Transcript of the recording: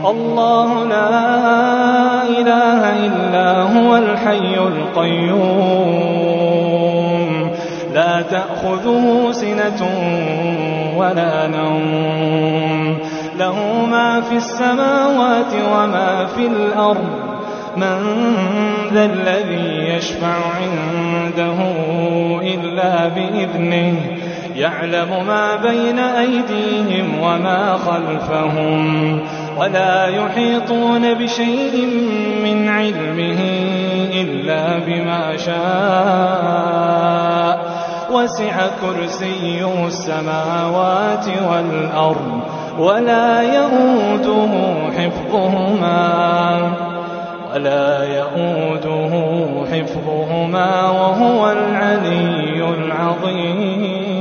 الله لا إله إلا هو الحي القيوم لا تأخذه سنة ولا نوم له ما في السماوات وما في الأرض من ذا الذي يشفع عنده إلا بإذنه يعلم ما بين أيديهم وما خلفهم ولا يحيطون بشيء من علمه إلا بما شاء وسع كرسيه السماوات والأرض ولا يؤوده حفظهما وهو العلي العظيم.